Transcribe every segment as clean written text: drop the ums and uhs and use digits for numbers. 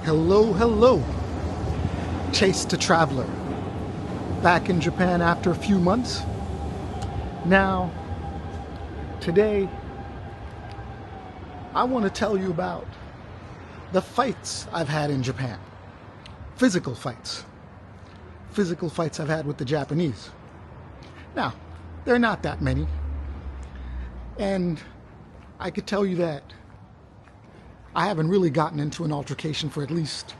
Hello, hello. Chase the Traveler. Back in Japan after a few months. Now, today, I want to tell you about the fights I've had in Japan. Physical fights. Physical fights I've had with the Japanese. Now, there are not that many. And I could tell you that I haven't really gotten into an altercation for at least,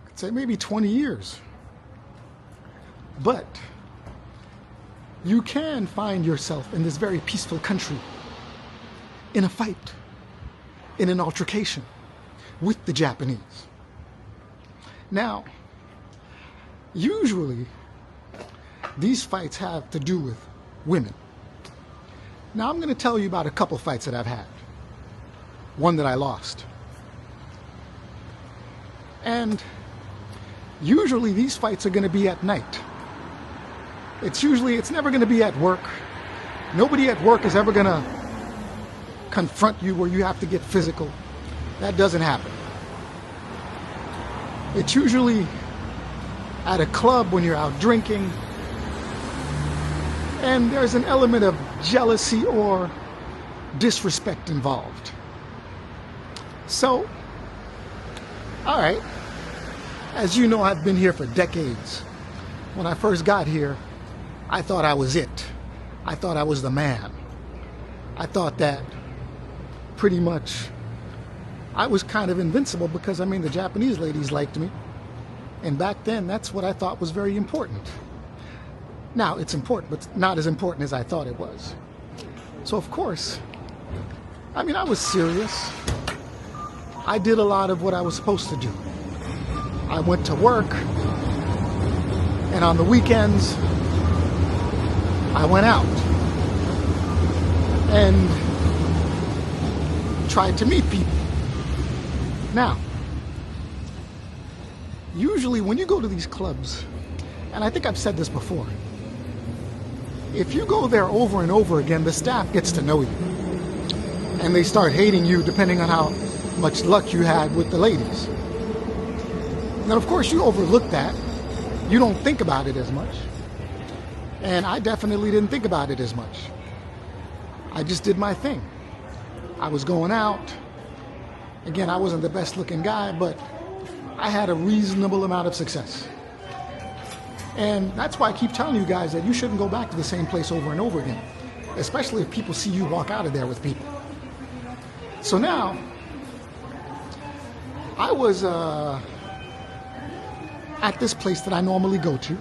I'd say maybe 20 years. But you can find yourself in this very peaceful country in a fight, in an altercation with the Japanese. Now, usually these fights have to do with women. Now, I'm going to tell you about a couple fights that I've had. One that I lost. And usually these fights are going to be at night. It's never going to be at work. Nobody at work is ever going to confront you where you have to get physical. That doesn't happen. It's usually at a club when you're out drinking. And there's an element of jealousy or disrespect involved. So, all right, as you know, I've been here for decades. When I first got here, I thought I was it. I thought I was the man. I thought that pretty much I was kind of invincible because, the Japanese ladies liked me. And back then, that's what I thought was very important. Now, it's important, but not as important as I thought it was. So, of course, I was serious. I did a lot of what I was supposed to do. I went to work, and on the weekends, I went out and tried to meet people. Now, usually when you go to these clubs, and I think I've said this before, if you go there over and over again, the staff gets to know you. And they start hating you depending on how much luck you had with the ladies. Now, of course, you overlook that. You don't think about it as much. And I definitely didn't think about it as much. I just did my thing. I was going out. Again, I wasn't the best looking guy, but I had a reasonable amount of success. And that's why I keep telling you guys that you shouldn't go back to the same place over and over again, especially if people see you walk out of there with people. So now, I was at this place that I normally go to.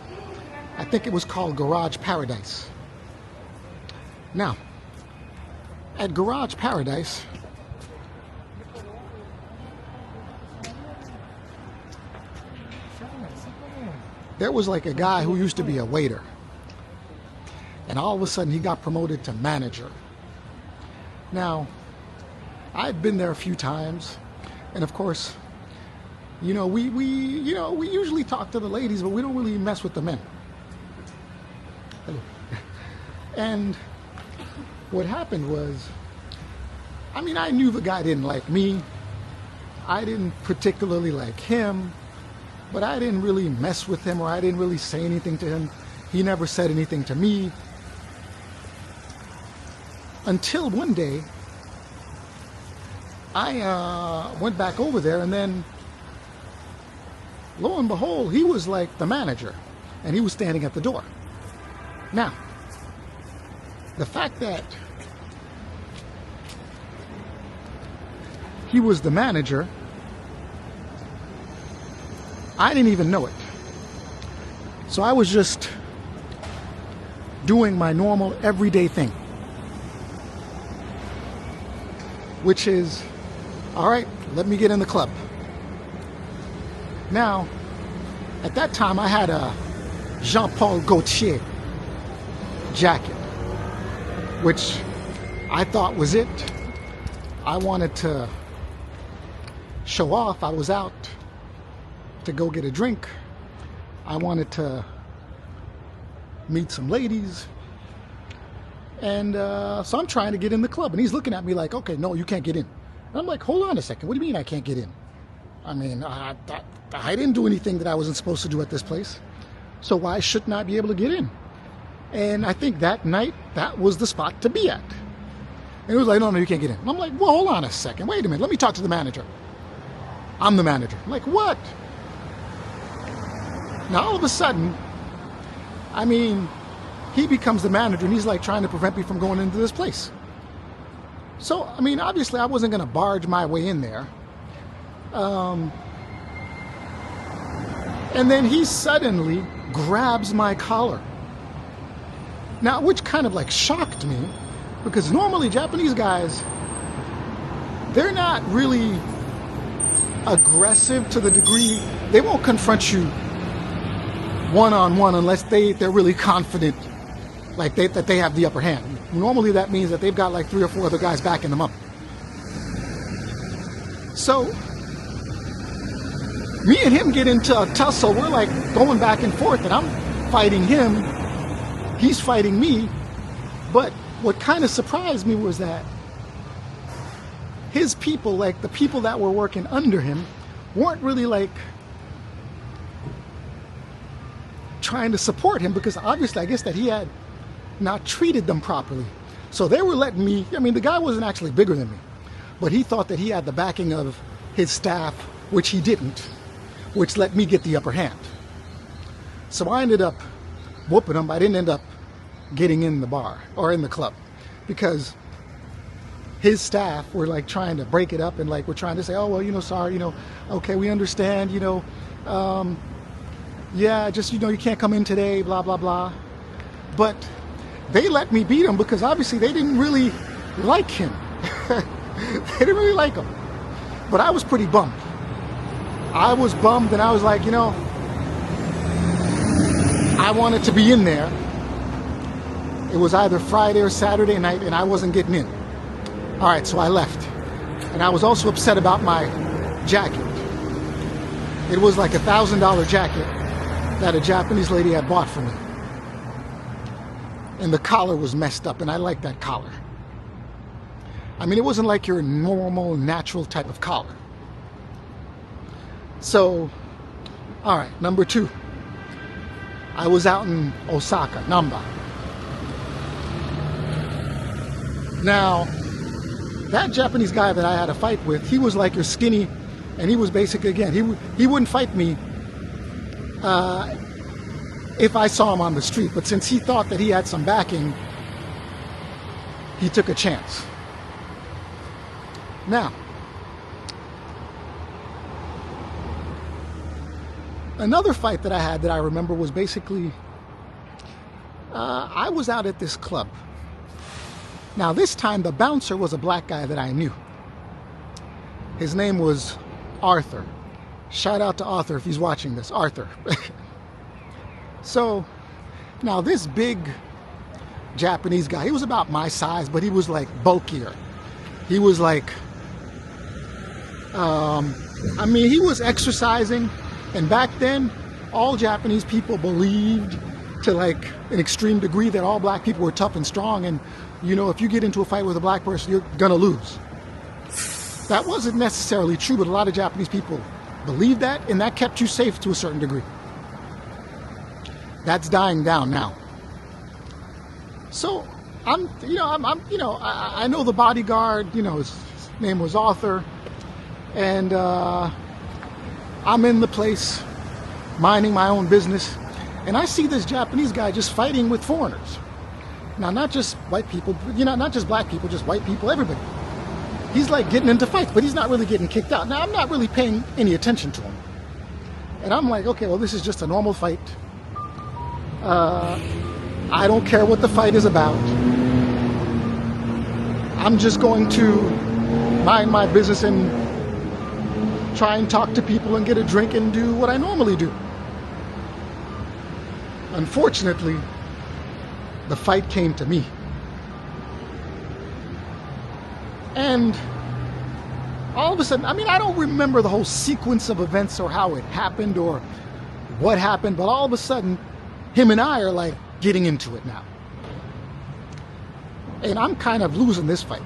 I think it was called Garage Paradise. Now, at Garage Paradise, there was like a guy who used to be a waiter. And all of a sudden he got promoted to manager. Now, I'd been there a few times. And of course, we usually talk to the ladies, but we don't really mess with the men. Hello. And what happened was, I knew the guy didn't like me. I didn't particularly like him, but I didn't really mess with him, or I didn't really say anything to him. He never said anything to me. Until one day, I went back over there, and then lo and behold, he was like the manager, and he was standing at the door. Now, the fact that he was the manager, I didn't even know it. So I was just doing my normal everyday thing, which is, all right, let me get in the club. Now, at that time, I had a Jean-Paul Gaultier jacket, which I thought was it. I wanted to show off. I was out to go get a drink. I wanted to meet some ladies. And so I'm trying to get in the club, and he's looking at me like, okay, no, you can't get in. I'm like, hold on a second. What do you mean I can't get in? I mean, I didn't do anything that I wasn't supposed to do at this place. So why shouldn't I be able to get in? And I think that night, that was the spot to be at. And it was like, no, you can't get in. And I'm like, well, hold on a second. Wait a minute. Let me talk to the manager. I'm the manager. I'm like, what? Now, all of a sudden, I mean, he becomes the manager, and he's like trying to prevent me from going into this place. So, I mean, obviously, I wasn't going to barge my way in there. And then he suddenly grabs my collar. Now, which kind of like shocked me, because normally Japanese guys, they're not really aggressive to the degree, they won't confront you one-on-one unless they're really confident, like that they have the upper hand. Normally that means that they've got like 3 or 4 other guys backing them up. So me and him get into a tussle. We're like going back and forth, and I'm fighting him, he's fighting me. But what kind of surprised me was that his people, like the people that were working under him, weren't really like trying to support him, because obviously I guess that he had not treated them properly. So they were letting me, I mean, the guy wasn't actually bigger than me, but he thought that he had the backing of his staff, which he didn't, which let me get the upper hand. So I ended up whooping him. I didn't end up getting in the bar or in the club, because his staff were like trying to break it up, and like we're trying to say, oh, well, you know, sorry, you know, okay, we understand, you know, yeah, just, you know, you can't come in today, blah, blah, blah. But they let me beat him because obviously they didn't really like him. They didn't really like him. But I was pretty bummed. I was bummed, and I was like, you know, I wanted to be in there. It was either Friday or Saturday night, and I wasn't getting in. All right, so I left. And I was also upset about my jacket. It was like $1,000 jacket that a Japanese lady had bought for me. And the collar was messed up, and I liked that collar. I mean, it wasn't like your normal, natural type of collar. So, all right, number 2. I was out in Osaka, Namba. Now, that Japanese guy that I had a fight with, he was like your skinny, and he was basically, again, he wouldn't fight me if I saw him on the street. But since he thought that he had some backing, he took a chance. Now, another fight that I had that I remember was basically, I was out at this club. Now, this time the bouncer was a black guy that I knew. His name was Arthur. Shout out to Arthur if he's watching this. Arthur. So, now this big Japanese guy, he was about my size, but he was like bulkier. He was like, I mean, he was exercising. And back then, all Japanese people believed to like an extreme degree that all black people were tough and strong. And, you know, if you get into a fight with a black person, you're going to lose. That wasn't necessarily true, but a lot of Japanese people believed that, and that kept you safe to a certain degree. That's dying down now. So I know the bodyguard, you know, his name was Arthur, and I'm in the place minding my own business, and I see this Japanese guy just fighting with foreigners. Now, not just white people, you know, not just black people, just white people, everybody. He's like getting into fights, but he's not really getting kicked out. Now, I'm not really paying any attention to him. And I'm like, okay, well, this is just a normal fight. I don't care what the fight is about. I'm just going to mind my business and try and talk to people and get a drink and do what I normally do. Unfortunately, the fight came to me. And all of a sudden, I mean, I don't remember the whole sequence of events or how it happened or what happened, but all of a sudden, him and I are like getting into it now. And I'm kind of losing this fight.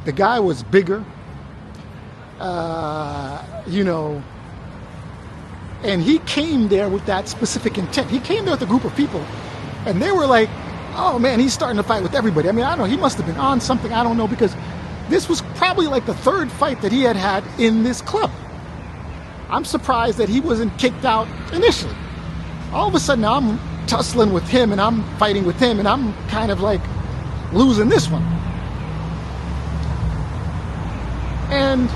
The guy was bigger, and he came there with that specific intent. He came there with a group of people, and they were like, oh man, he's starting to fight with everybody. I mean, I don't know, he must have been on something, I don't know, because this was probably like the third fight that he had in this club. I'm surprised that he wasn't kicked out initially. All of a sudden now I'm tussling with him and I'm fighting with him and I'm kind of like losing this one. And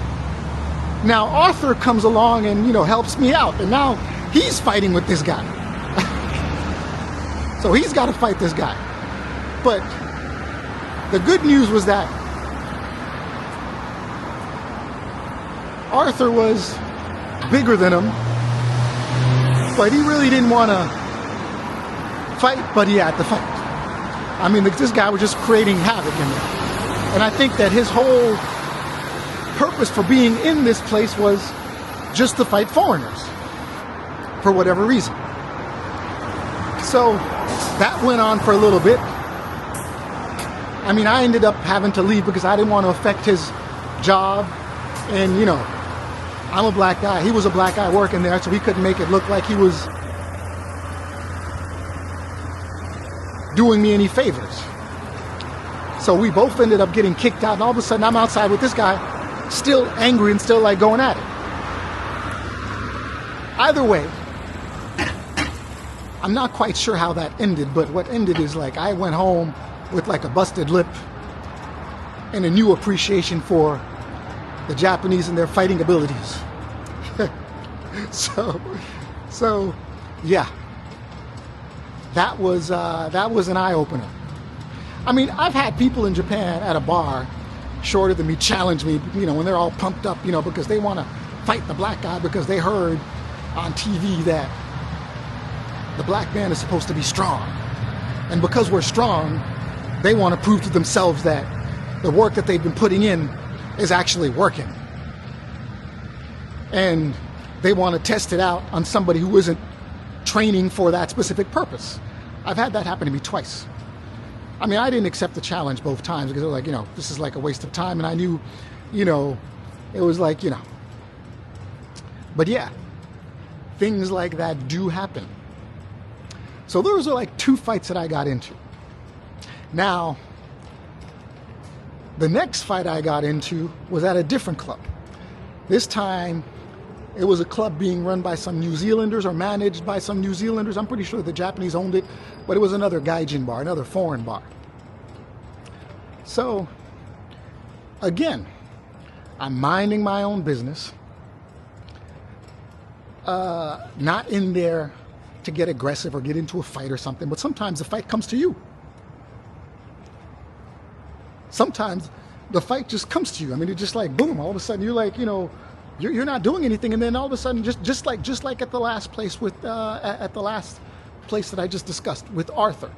now Arthur comes along and, helps me out. And now he's fighting with this guy. So he's got to fight this guy. But the good news was that Arthur was bigger than him, but he really didn't want to fight, but he had to fight. I mean, this guy was just creating havoc in there. And I think that his whole purpose for being in this place was just to fight foreigners, for whatever reason. So that went on for a little bit. I mean, I ended up having to leave because I didn't want to affect his job. And, I'm a black guy. He was a black guy working there, so he couldn't make it look like he was doing me any favors. So we both ended up getting kicked out, and all of a sudden I'm outside with this guy, still angry and still like going at it. Either way, I'm not quite sure how that ended, but what ended is like I went home with like a busted lip and a new appreciation for the Japanese and their fighting abilities. so yeah, that was an eye-opener. I mean, I've had people in Japan at a bar shorter than me challenge me, when they're all pumped up, because they want to fight the black guy because they heard on TV that the black man is supposed to be strong. And because we're strong, they want to prove to themselves that the work that they've been putting in is actually working. And they want to test it out on somebody who isn't training for that specific purpose. I've had that happen to me twice. I mean, I didn't accept the challenge both times because they were like, this is like a waste of time. And I knew, it was like, But yeah, things like that do happen. So those are like two fights that I got into. Now, the next fight I got into was at a different club. This time, it was a club being run by some New Zealanders or managed by some New Zealanders. I'm pretty sure the Japanese owned it, but it was another gaijin bar, another foreign bar. So, again, I'm minding my own business, not in there to get aggressive or get into a fight or something, but sometimes the fight comes to you. Sometimes the fight just comes to you. I mean, it's just like, boom, all of a sudden you're like, you're not doing anything, and then all of a sudden, just like at the last place with at the last place that I just discussed with Arthur.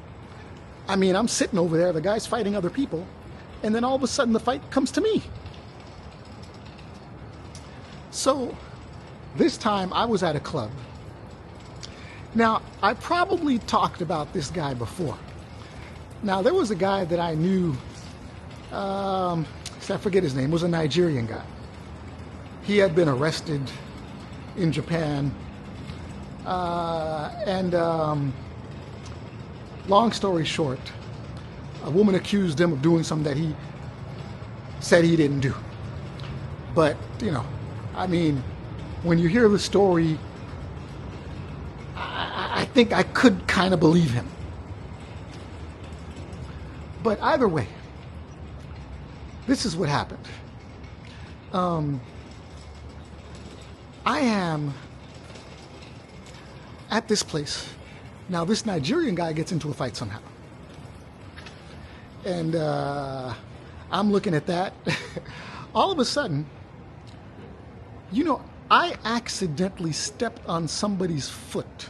I mean, I'm sitting over there, the guy's fighting other people, and then all of a sudden the fight comes to me. So this time I was at a club. Now, I probably talked about this guy before. Now, there was a guy that I knew, I forget his name, was a Nigerian guy. He had been arrested in Japan, and long story short, a woman accused him of doing something that he said he didn't do. But, I mean, when you hear the story, I think I could kind of believe him. But either way, this is what happened. I am at this place. Now, this Nigerian guy gets into a fight somehow. And I'm looking at that. All of a sudden, I accidentally stepped on somebody's foot.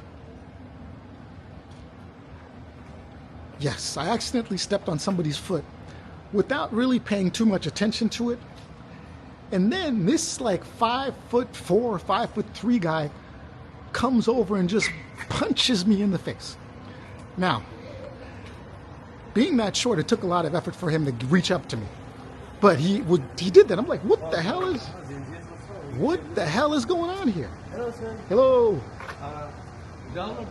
Yes, I accidentally stepped on somebody's foot without really paying too much attention to it. And then this like 5'4", 5'3" guy comes over and just punches me in the face. Now, being that short, it took a lot of effort for him to reach up to me. But he did that. I'm like, what the hell is going on here? Hello, sir. Hello. Dollar.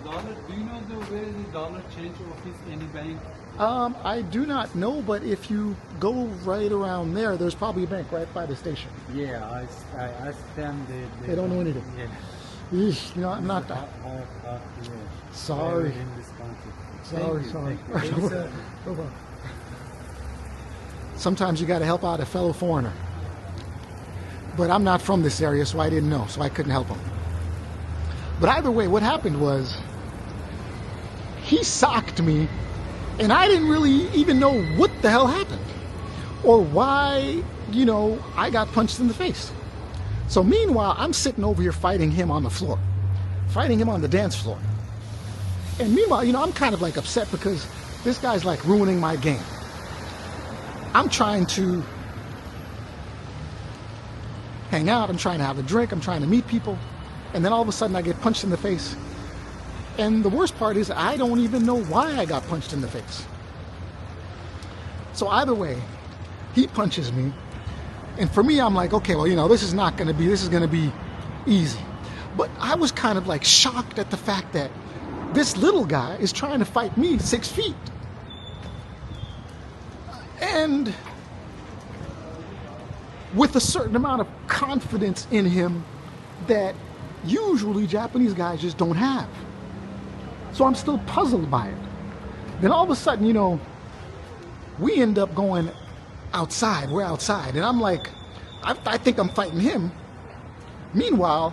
Do you know where is the dollar change office? Any bank? I do not know, but if you go right around there, there's probably a bank right by the station. Yeah, I asked them. They don't know anything. Yeah. Eesh, you know, I'm not that. Yeah. Sorry. In this country. Sorry. Thank you, sir. No problem. Sometimes you got to help out a fellow foreigner. But I'm not from this area, so I didn't know, so I couldn't help him. But either way, what happened was he socked me, and I didn't really even know what the hell happened or why, I got punched in the face. So meanwhile, I'm sitting over here fighting him on the floor, fighting him on the dance floor. And meanwhile, I'm kind of like upset because this guy's like ruining my game. I'm trying to hang out, I'm trying to have a drink, I'm trying to meet people, and then all of a sudden I get punched in the face. And the worst part is I don't even know why I got punched in the face. So either way, he punches me, and for me I'm like, okay, well, this is going to be easy. But I was kind of like shocked at the fact that this little guy is trying to fight me 6 feet. And with a certain amount of confidence in him that usually Japanese guys just don't have. So I'm still puzzled by it. Then all of a sudden, we end up going outside. We're outside. And I'm like, I think I'm fighting him. Meanwhile,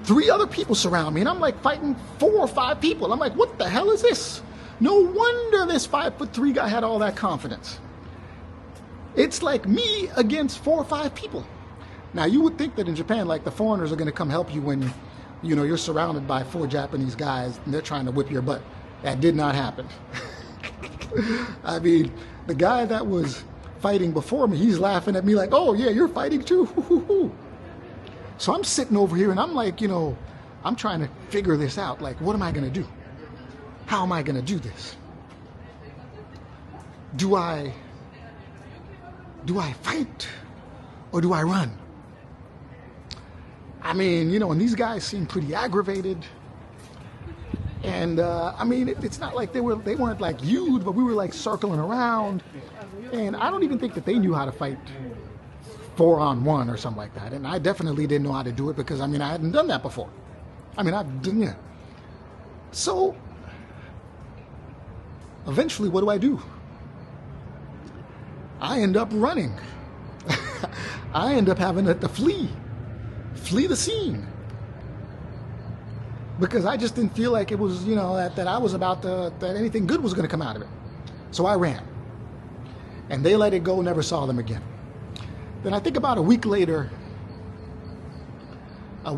3 other people surround me. And I'm like fighting 4 or 5 people. I'm like, what the hell is this? No wonder this 5'3" guy had all that confidence. It's like me against 4 or 5 people. Now, you would think that in Japan, like, the foreigners are going to come help you when, you're surrounded by 4 Japanese guys and they're trying to whip your butt. That did not happen. I mean, the guy that was fighting before me, he's laughing at me like, oh, yeah, you're fighting too. So I'm sitting over here and I'm like, I'm trying to figure this out. Like, what am I going to do? How am I going to do this? Do I fight or do I run? I mean, and these guys seem pretty aggravated. And I mean, it's not like they weren't like huge, but we were like circling around. And I don't even think that they knew how to fight 4-on-1 or something like that. And I definitely didn't know how to do it because, I hadn't done that before. Yeah. So eventually, what do? I end up running. I end up having to flee the scene. Because I just didn't feel like it was, that I was that anything good was going to come out of it. So I ran. And they let it go, never saw them again. Then I think about a week later, I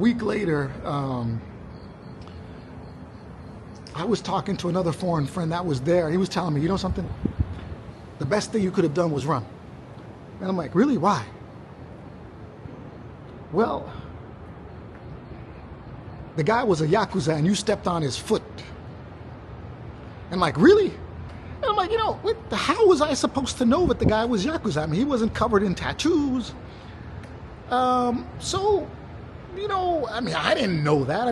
was talking to another foreign friend that was there. He was telling me, something? The best thing you could have done was run. And I'm like, really? Why? Well, the guy was a Yakuza and you stepped on his foot. And I'm like, really? And I'm like, how was I supposed to know that the guy was Yakuza? He wasn't covered in tattoos. So, I didn't know that.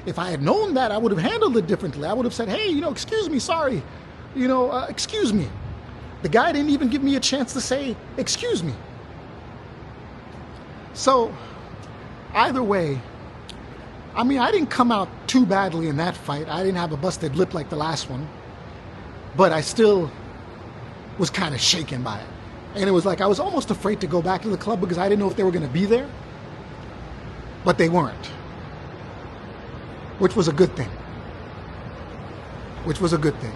If I had known that, I would have handled it differently. I would have said, hey, excuse me, sorry. Excuse me. The guy didn't even give me a chance to say, excuse me. So, either way, I didn't come out too badly in that fight. I didn't have a busted lip like the last one. But I still was kind of shaken by it. And it was like I was almost afraid to go back to the club because I didn't know if they were going to be there. But they weren't. Which was a good thing.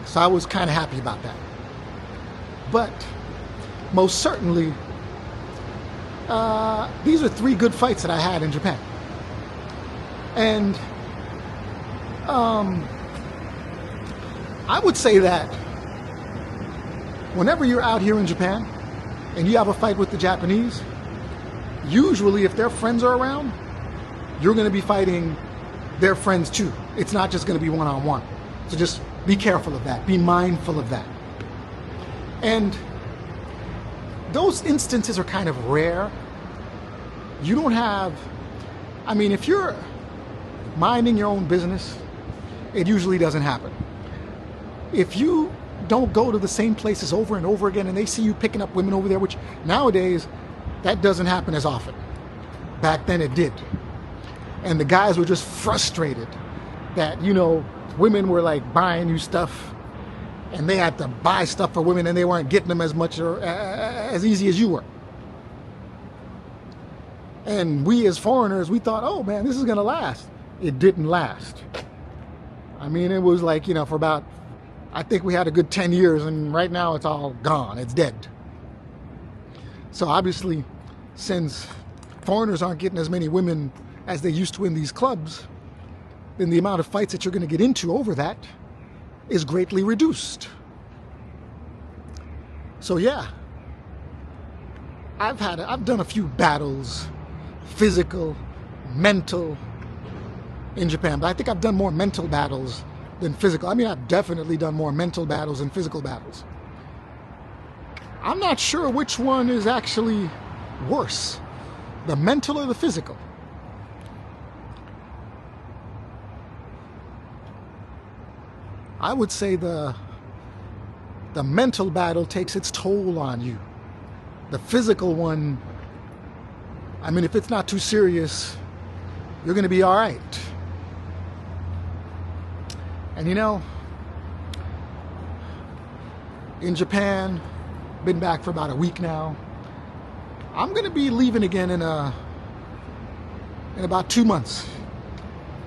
So I was kind of happy about that. But most certainly, these are 3 good fights that I had in Japan. And I would say that whenever you're out here in Japan and you have a fight with the Japanese, usually if their friends are around, you're going to be fighting their friends too. It's not just going to be one-on-one. So just be careful of that. Be mindful of that. And those instances are kind of rare. You don't have, I mean, if you're minding your own business, it usually doesn't happen. If you don't go to the same places over and over again and they see you picking up women over there, which nowadays that doesn't happen as often. Back then it did. And the guys were just frustrated that, you know, women were like buying you stuff and they had to buy stuff for women and they weren't getting them as much or as easy as you were. And we as foreigners, we thought, oh man, this is gonna last. It didn't last. I mean, it was like, you know, for about, I think we had a good 10 years and right now it's all gone, it's dead. So obviously, since foreigners aren't getting as many women as they used to in these clubs, then the amount of fights that you're gonna get into over that is greatly reduced. So yeah, I've done a few battles, physical, mental, in Japan, but I think I've done more mental battles than physical. I mean, I've definitely done more mental battles than physical battles. I'm not sure which one is actually worse, the mental or the physical. I would say the mental battle takes its toll on you. The physical one, I mean, if it's not too serious, you're going to be all right. And you know, in Japan, been back for about a week now. I'm going to be leaving again in about 2 months.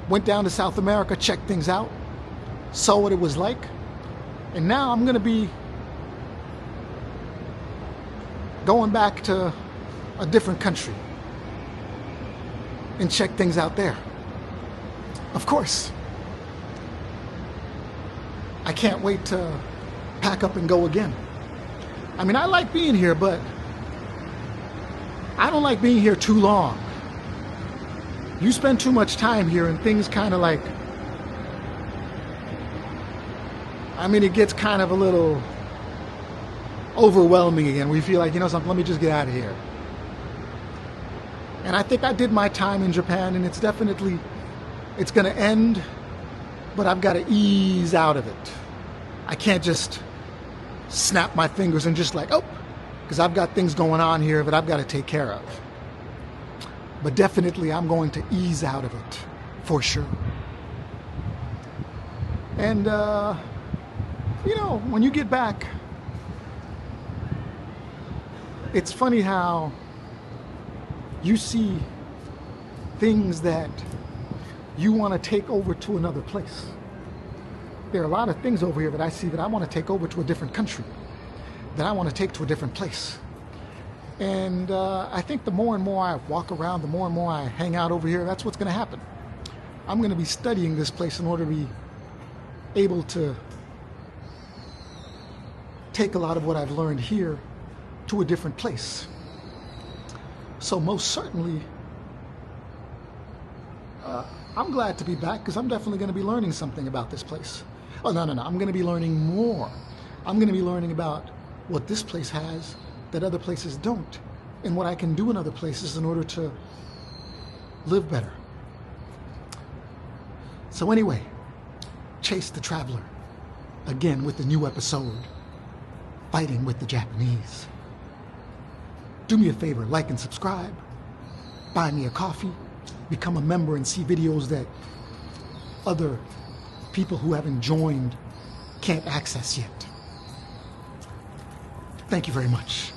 Went down to South America, checked things out, saw what it was like, and now I'm going to be going back to a different country and check things out there. Of course, I can't wait to pack up and go again. I mean, I like being here, but I don't like being here too long. You spend too much time here and things kind of like, I mean, it gets kind of a little overwhelming again. We feel like, you know something, let me just get out of here. And I think I did my time in Japan, and it's definitely, it's going to end, but I've got to ease out of it. I can't just snap my fingers and just like, oh, because I've got things going on here that I've got to take care of. But definitely I'm going to ease out of it, for sure. And, you know, when you get back, it's funny how you see things that you want to take over to another place. There are a lot of things over here that I see that I want to take over to a different country, that I want to take to a different place. And I think the more and more I walk around, the more and more I hang out over here, that's what's going to happen. I'm going to be studying this place in order to be able to take a lot of what I've learned here to a different place. So most certainly, I'm glad to be back because I'm definitely going to be learning something about this place. Oh, no. I'm going to be learning more. I'm going to be learning about what this place has that other places don't, and what I can do in other places in order to live better. So anyway, Chase the Traveler, again with the new episode, Fighting with the Japanese. Do me a favor, like and subscribe, buy me a coffee, become a member and see videos that other people who haven't joined can't access yet. Thank you very much.